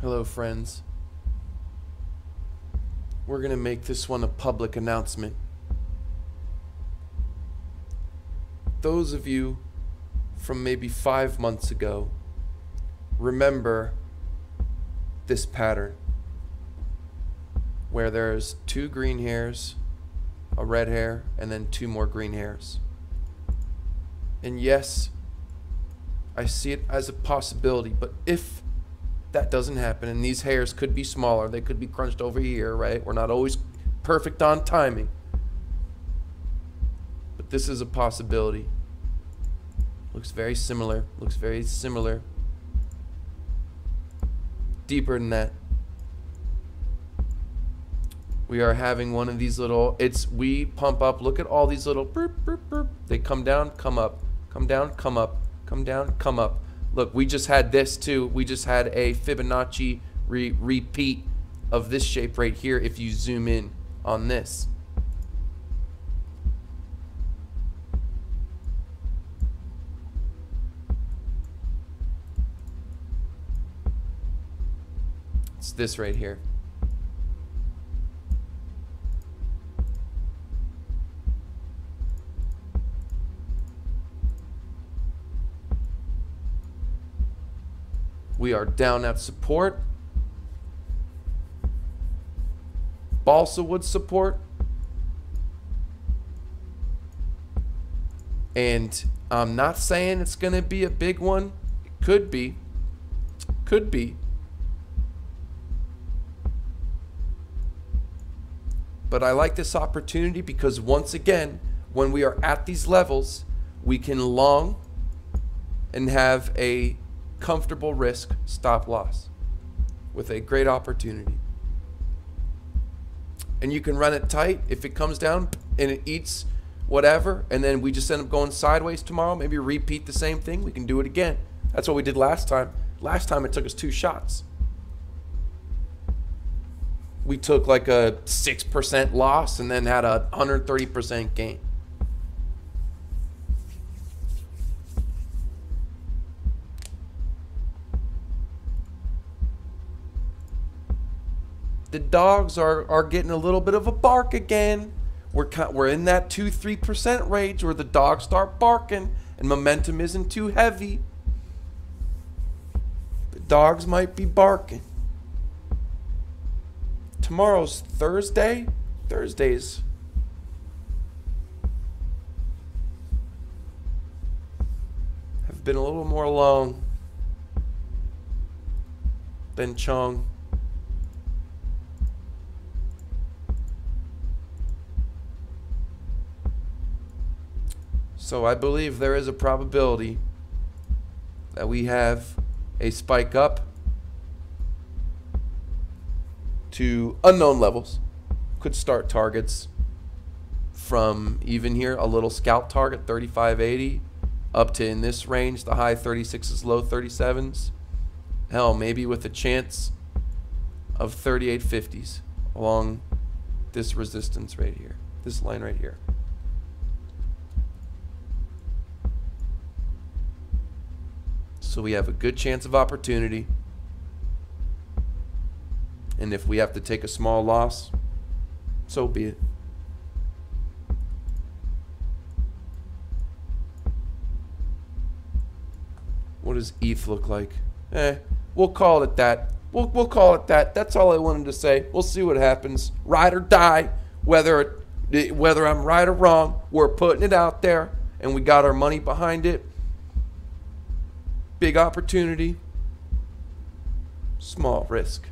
Hello, friends. We're going to make this one a public announcement. Those of you from maybe 5 months ago remember this pattern where there's 2 green hairs, a red hair, and then 2 more green hairs. And yes, I see it as a possibility, but if that doesn't happen, and these hairs could be smaller, they could be crunched over here, right? We're not always perfect on timing, but this is a possibility. Looks very similar, deeper than that. We are having one of these little, we pump up, look at all these little burp, burp, burp. They come down, come up, come down, come up, come down, come up. Look, we just had this too. We just had a Fibonacci repeat of this shape right here if you zoom in on this. It's this right here. We are down at support. Balsa wood support. And I'm not saying it's going to be a big one. It could be. Could be. But I like this opportunity because once again, when we are at these levels, we can long and have a comfortable risk stop loss with a great opportunity. And you can run it tight. If it comes down and it eats whatever, and then we just end up going sideways tomorrow, maybe repeat the same thing, we can do it again. That's what we did last time. Last time it took us 2 shots. We took like a 6% loss and then had a 130% gain. The dogs are getting a little bit of a bark again. We're in that 2-3% range where the dogs start barking and momentum isn't too heavy. The dogs might be barking. Tomorrow's Thursday. Thursdays have been a little more long than Chong. So I believe there is a probability that we have a spike up to unknown levels. Could start targets from even here, a little scalp target, 35.80, up to in this range, the high 36s, low 37s. Hell, maybe with a chance of 38.50s along this resistance right here, this line right here. So we have a good chance of opportunity. And if we have to take a small loss, so be it. What does ETH look like? We'll call it that. We'll call it that. That's all I wanted to say. We'll see what happens. Ride or die. Whether I'm right or wrong, we're putting it out there, and we got our money behind it. Big opportunity, small risk.